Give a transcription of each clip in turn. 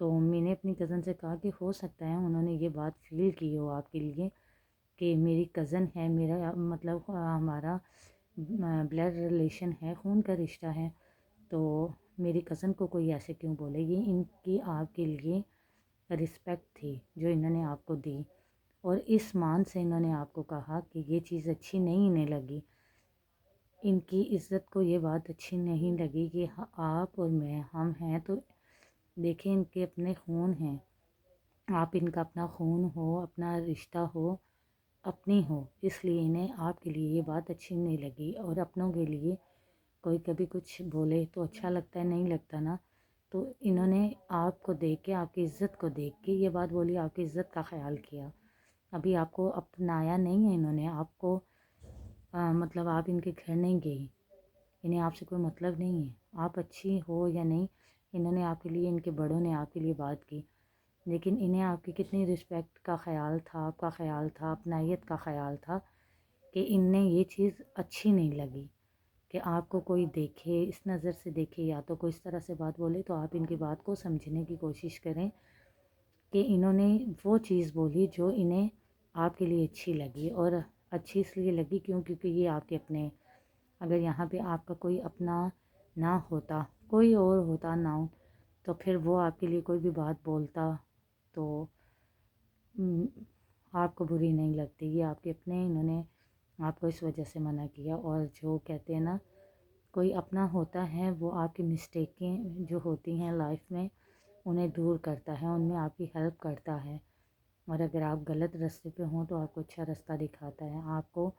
تو میں نے اپنی کزن سے کہا کہ ہو سکتا ہے انہوں نے یہ بات فیل کی ہو آپ کے لیے کہ میری کزن ہے، میرا مطلب ہمارا بلڈ ریلیشن ہے، خون کا رشتہ ہے، تو میری کزن کو کوئی ایسے کیوں بولے. یہ ان کی آپ کے لیے رسپیکٹ تھی جو انہوں نے آپ کو دی، اور اس مان سے انہوں نے آپ کو کہا کہ یہ چیز اچھی نہیں انہیں لگی. ان کی عزت کو یہ بات اچھی نہیں لگی کہ آپ اور میں ہم ہیں، تو دیکھیں ان کے اپنے خون ہیں، آپ ان کا اپنا خون ہو، اپنا رشتہ ہو، اپنی ہو، اس لیے انہیں آپ کے لیے یہ بات اچھی نہیں لگی. اور اپنوں کے لیے کوئی کبھی کچھ بولے تو اچھا لگتا ہے، نہیں لگتا نا. تو انہوں نے آپ کو دیکھ کے، آپ کی عزت کو دیکھ کے یہ بات بولی، آپ کی عزت کا خیال کیا. ابھی آپ کو اپنایا نہیں ہے انہوں نے، آپ کو مطلب آپ ان کے گھر نہیں گئی، انہیں آپ سے کوئی مطلب نہیں ہے، آپ اچھی ہو یا نہیں. انہوں نے آپ کے لیے، ان کے بڑوں نے آپ کے لیے بات کی، لیکن انہیں آپ کی کتنی رسپیکٹ کا خیال تھا، آپ کا خیال تھا، اپنائیت کا خیال تھا، کہ ان نے یہ چیز اچھی نہیں لگی کہ آپ کو کوئی دیکھے، اس نظر سے دیکھے یا تو کوئی اس طرح سے بات بولے. تو آپ ان کی بات کو سمجھنے کی کوشش کریں کہ انہوں نے وہ چیز بولی جو انہیں آپ کے لیے اچھی لگی، اور اچھی اس لیے لگی کیونکہ یہ آپ کے اپنے. اگر یہاں پہ آپ کا کوئی اپنا نہ ہوتا، کوئی اور ہوتا نہ ہو، تو پھر وہ آپ کے لیے کوئی بھی بات بولتا تو آپ کو بری نہیں لگتی. یہ آپ کے اپنے، انہوں نے آپ کو اس وجہ سے منع کیا. اور جو کہتے ہیں نا، کوئی اپنا ہوتا ہے وہ آپ کی مسٹیکیں جو ہوتی ہیں لائف میں انہیں دور کرتا ہے، ان میں آپ کی ہیلپ کرتا ہے. اور اگر آپ غلط راستے پہ ہوں تو آپ کو اچھا راستہ دکھاتا ہے، آپ کو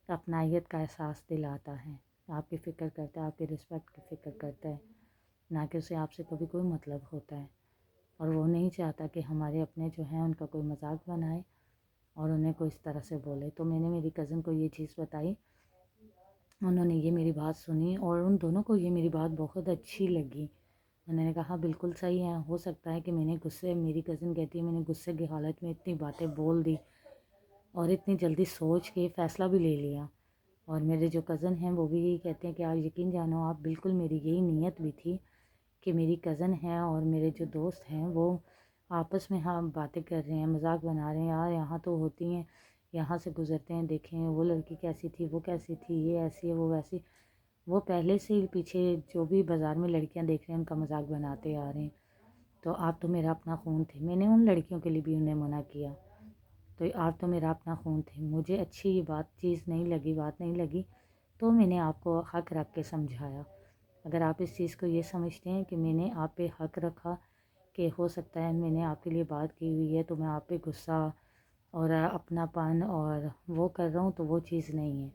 اپنائیت کا احساس دلاتا ہے، آپ کی فکر کرتا ہے، آپ کی رسپیکٹ کی فکر کرتا ہے، نہ کہ اسے آپ سے کبھی کوئی مطلب ہوتا ہے. اور وہ نہیں چاہتا کہ ہمارے اپنے جو ہیں ان کا کوئی مذاق بنائے اور انہیں کوئی اس طرح سے بولے. تو میں نے میری کزن کو یہ چیز بتائی، انہوں نے یہ میری بات سنی، اور ان دونوں کو یہ میری بات بہت اچھی لگی. انہوں نے کہا بالکل صحیح ہے، ہو سکتا ہے کہ میں نے غصے، میری کزن کہتی ہے میں نے غصے کی حالت میں اتنی باتیں بول دی اور اتنی جلدی سوچ کے فیصلہ بھی لے لیا. اور میرے جو کزن ہیں وہ بھی یہی کہتے ہیں کہ آپ یقین جانو، آپ بالکل، میری یہی نیت بھی تھی کہ میری کزن ہیں اور میرے جو دوست ہیں وہ آپس میں ہاں باتیں کر رہے ہیں، مذاق بنا رہے ہیں، یار یہاں تو ہوتی ہیں، یہاں سے گزرتے ہیں، دیکھیں وہ لڑکی کیسی تھی، وہ کیسی تھی، یہ ایسی ہے، وہ ویسی. وہ پہلے سے ہی پیچھے جو بھی بازار میں لڑکیاں دیکھ رہے ہیں ان کا مذاق بناتے آ رہے ہیں. تو آپ تو میرا اپنا خون تھے. میں نے ان لڑکیوں کے لیے بھی انہیں منع کیا، تو آپ تو میرا اپنا خون تھے، مجھے اچھی یہ چیز نہیں لگی، بات نہیں لگی، تو میں نے آپ کو حق رکھ کے سمجھایا. اگر آپ اس چیز کو یہ سمجھتے ہیں کہ میں نے آپ پہ حق رکھا، کہ ہو سکتا ہے میں نے آپ کے لیے بات کی ہوئی ہے تو میں آپ پہ غصہ اور اپنا پن اور وہ کر رہا ہوں، تو وہ چیز نہیں ہے.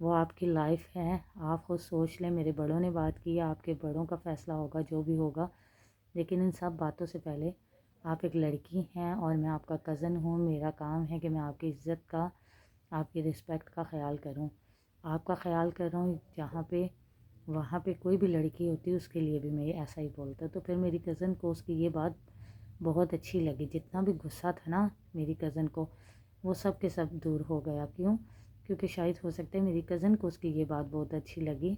وہ آپ کی لائف ہے، آپ خود سوچ لیں. میرے بڑوں نے بات کی، آپ کے بڑوں کا فیصلہ ہوگا جو بھی ہوگا، لیکن ان سب باتوں سے پہلے آپ ایک لڑکی ہیں اور میں آپ کا کزن ہوں. میرا کام ہے کہ میں آپ کی عزت کا، آپ کی رسپیکٹ کا خیال کروں، آپ کا خیال کر رہا ہوں. جہاں پہ وہاں پہ کوئی بھی لڑکی ہوتی اس کے لیے بھی میں ایسا ہی بولتا. تو پھر میری کزن کو اس کی یہ بات بہت اچھی لگی. جتنا بھی غصہ تھا نا میری کزن کو، وہ سب کے سب دور ہو گیا. کیونکہ شاید ہو سکتا ہے میری کزن کو اس کی یہ بات بہت اچھی لگی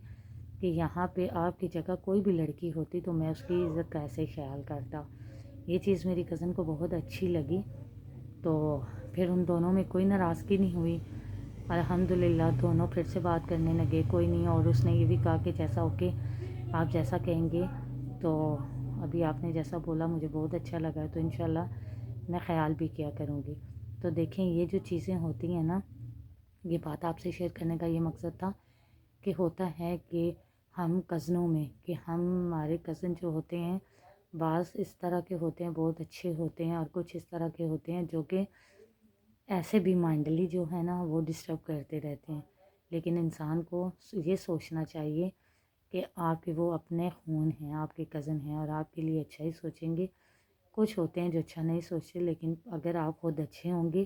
کہ یہاں پہ آپ کی جگہ کوئی بھی لڑکی ہوتی تو میں اس کی عزت کا ایسے ہی خیال کرتا. یہ چیز میری کزن کو بہت اچھی لگی. تو پھر ان دونوں میں کوئی ناراضگی نہیں ہوئی، الحمدللہ. دونوں پھر سے بات کرنے لگے، کوئی نہیں. اور اس نے یہ بھی کہا کہ جیسا اوکے، آپ جیسا کہیں گے. تو ابھی آپ نے جیسا بولا مجھے بہت اچھا لگا، تو انشاءاللہ میں خیال بھی کیا کروں گی. تو دیکھیں یہ جو چیزیں ہوتی ہیں نا، یہ بات آپ سے شیئر کرنے کا یہ مقصد تھا کہ ہوتا ہے کہ ہم کزنوں میں، کہ ہمارے کزن جو ہوتے ہیں بعض اس طرح کے ہوتے ہیں، بہت اچھے ہوتے ہیں، اور کچھ اس طرح کے ہوتے ہیں جو کہ ایسے بھی مائنڈلی جو ہے نا وہ ڈسٹرب کرتے رہتے ہیں. لیکن انسان کو یہ سوچنا چاہیے کہ آپ کے وہ اپنے خون ہیں، آپ کے کزن ہیں، اور آپ کے لیے اچھا ہی سوچیں گے. کچھ ہوتے ہیں جو اچھا نہیں سوچتے، لیکن اگر آپ خود اچھے ہوں گے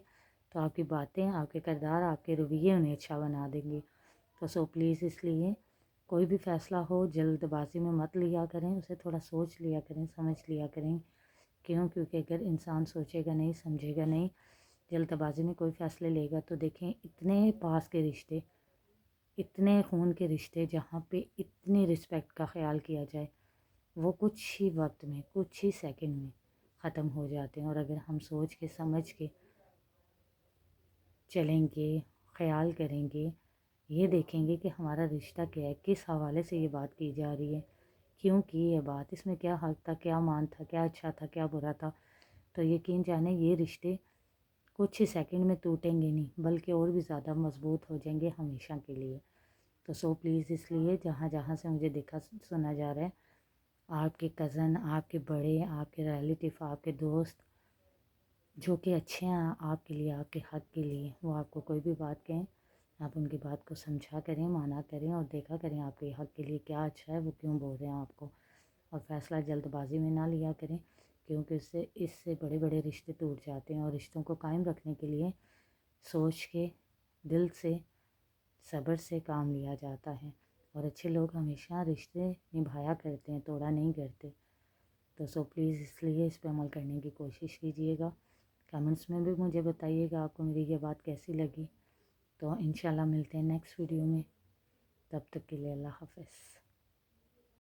تو آپ کی باتیں، آپ کے کردار، آپ کے رویے انہیں اچھا بنا دیں گے. تو پلیز اس لیے کوئی بھی فیصلہ ہو جلد بازی میں مت لیا کریں، اسے تھوڑا سوچ لیا کریں، سمجھ لیا کریں. کیونکہ اگر انسان سوچے گا نہیں، سمجھے گا نہیں، جلد بازی میں کوئی فیصلے لے گا، تو دیکھیں اتنے پاس کے رشتے، اتنے خون کے رشتے جہاں پہ اتنی رسپیکٹ کا خیال کیا جائے، وہ کچھ ہی وقت میں، کچھ ہی سیکنڈ میں ختم ہو جاتے ہیں، اور اگر ہم سوچ کے سمجھ کے چلیں گے، خیال کریں گے، یہ دیکھیں گے کہ ہمارا رشتہ کیا ہے، کس حوالے سے یہ بات کی جا رہی ہے، کیوں کی یہ بات، اس میں کیا حق تھا، کیا مان تھا، کیا اچھا تھا، کیا برا تھا، تو یقین جانیں یہ رشتے کچھ ہی سیکنڈ میں ٹوٹیں گے نہیں، بلکہ اور بھی زیادہ مضبوط ہو جائیں گے ہمیشہ کے لیے۔ تو سو پلیز اس لیے جہاں جہاں سے مجھے دیکھا سنا جا رہا ہے، آپ کے کزن، آپ کے بڑے، آپ کے ریلیٹیو، آپ کے دوست جو کہ اچھے ہیں آپ کے لیے، آپ کے حق کے لیے، وہ آپ کو کوئی بھی بات کہیں، آپ ان کی بات کو سمجھا کریں، مانا کریں، اور دیکھا کریں آپ کے حق کے لیے کیا اچھا ہے، وہ کیوں بول رہے ہیں آپ کو، اور فیصلہ جلد بازی میں نہ لیا کریں، کیونکہ اس سے بڑے بڑے رشتے ٹوٹ جاتے ہیں، اور رشتوں کو قائم رکھنے کے لیے سوچ کے، دل سے، صبر سے کام لیا جاتا ہے، اور اچھے لوگ ہمیشہ رشتے نبھایا کرتے ہیں، توڑا نہیں کرتے۔ تو سو پلیز اس لیے اس پہ عمل کرنے کی کوشش کیجیے گا، کمنٹس میں بھی مجھے بتائیے گا آپ کو میری یہ بات کیسی لگی۔ تو انشاءاللہ ملتے ہیں نیکسٹ ویڈیو میں، تب تک کے لیے اللہ حافظ۔